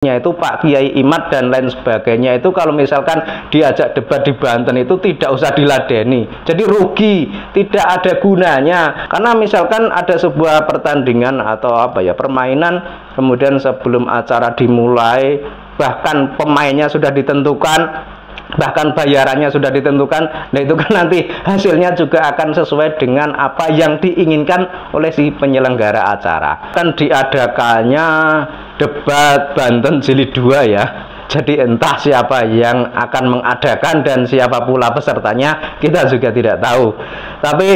itu Pak Kiai Imad dan lain sebagainya itu kalau misalkan diajak debat di Banten itu tidak usah diladeni, jadi rugi, tidak ada gunanya. Karena misalkan ada sebuah pertandingan atau permainan, kemudian sebelum acara dimulai bahkan pemainnya sudah ditentukan, bahkan bayarannya sudah ditentukan, nah itu kan nanti hasilnya juga akan sesuai dengan apa yang diinginkan oleh si penyelenggara acara. Kan diadakannya debat Banten Jilid 2 ya, jadi entah siapa yang akan mengadakan dan siapa pula pesertanya kita juga tidak tahu. Tapi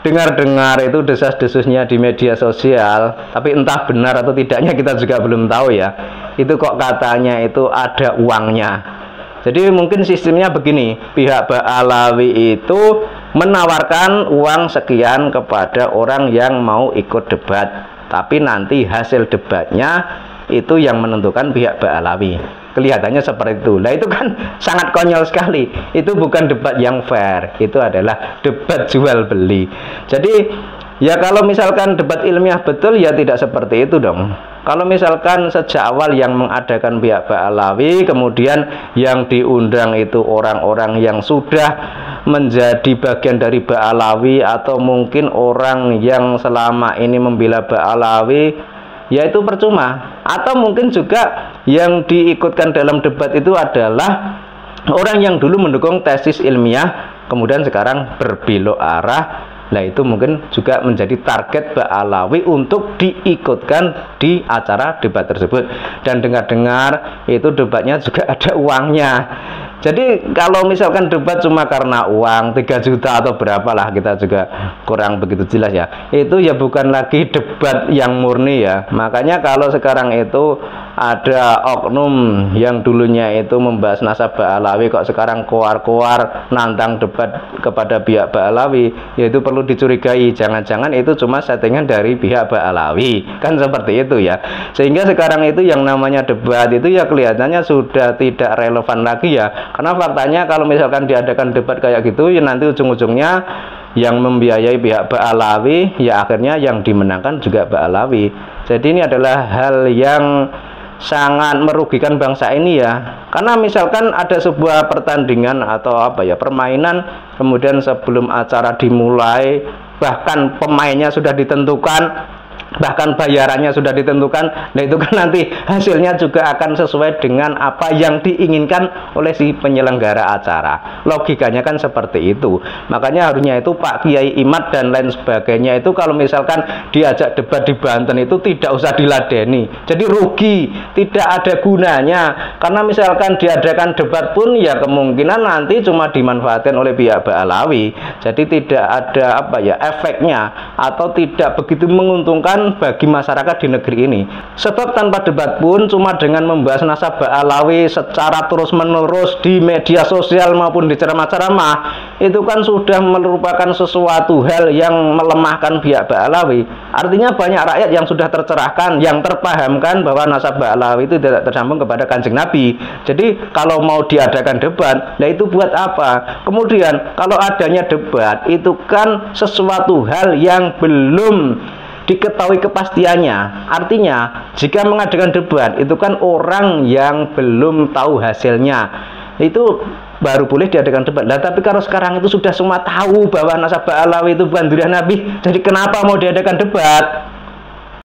dengar-dengar itu desas-desusnya di media sosial, tapi entah benar atau tidaknya kita juga belum tahu ya. Itu kok katanya itu ada uangnya. Jadi mungkin sistemnya begini, pihak Ba'alawi itu menawarkan uang sekian kepada orang yang mau ikut debat, tapi nanti hasil debatnya itu yang menentukan pihak Ba'alawi. Kelihatannya seperti itu. Nah itu kan sangat konyol sekali. Itu bukan debat yang fair, itu adalah debat jual beli. Jadi ya kalau misalkan debat ilmiah betul ya tidak seperti itu dong. Kalau misalkan sejak awal yang mengadakan pihak Ba'alawi, kemudian yang diundang itu orang-orang yang sudah menjadi bagian dari Ba'alawi atau mungkin orang yang selama ini membela Ba'alawi, ya itu percuma. Atau mungkin juga yang diikutkan dalam debat itu adalah orang yang dulu mendukung tesis ilmiah, kemudian sekarang berbelok arah. Nah itu mungkin juga menjadi target Ba'alawi untuk diikutkan di acara debat tersebut. Dan dengar-dengar itu debatnya juga ada uangnya. Jadi kalau misalkan debat cuma karena uang 3 juta atau berapalah, kita juga kurang begitu jelas ya. Itu ya bukan lagi debat yang murni ya. Makanya kalau sekarang itu ada oknum yang dulunya itu membahas nasab Ba'alawi kok sekarang koar-koar nantang debat kepada pihak Ba'alawi, yaitu perlu dicurigai, jangan-jangan itu cuma settingan dari pihak Ba'alawi, kan seperti itu ya. Sehingga sekarang itu yang namanya debat itu ya kelihatannya sudah tidak relevan lagi ya. Karena faktanya kalau misalkan diadakan debat kayak gitu ya nanti ujung-ujungnya yang membiayai pihak Ba'alawi ya akhirnya yang dimenangkan juga Ba'alawi. Jadi ini adalah hal yang sangat merugikan bangsa ini ya. Karena misalkan ada sebuah pertandingan atau permainan, kemudian sebelum acara dimulai bahkan pemainnya sudah ditentukan, bahkan bayarannya sudah ditentukan, nah itu kan nanti hasilnya juga akan sesuai dengan apa yang diinginkan oleh si penyelenggara acara. Logikanya kan seperti itu. Makanya harusnya itu Pak Kiai Imad dan lain sebagainya itu kalau misalkan diajak debat di Banten itu tidak usah diladeni, jadi rugi, tidak ada gunanya. Karena misalkan diadakan debat pun ya kemungkinan nanti cuma dimanfaatkan oleh pihak Ba'alawi, jadi tidak ada efeknya atau tidak begitu menguntungkan bagi masyarakat di negeri ini. Sebab tanpa debat pun cuma dengan membahas nasab Ba'alawi secara terus-menerus di media sosial maupun di ceramah-ceramah, itu kan sudah merupakan sesuatu hal yang melemahkan pihak Ba'alawi. Artinya banyak rakyat yang sudah tercerahkan, yang terpahamkan bahwa nasab Ba'alawi itu tidak tersambung kepada Kanjeng Nabi. Jadi kalau mau diadakan debat, nah itu buat apa? Kemudian kalau adanya debat itu kan sesuatu hal yang belum diketahui kepastiannya. Artinya jika mengadakan debat itu kan orang yang belum tahu hasilnya, itu baru boleh diadakan debat. Nah tapi kalau sekarang itu sudah semua tahu bahwa nasab Ba'alawi itu bukan zuriyah Nabi, jadi kenapa mau diadakan debat?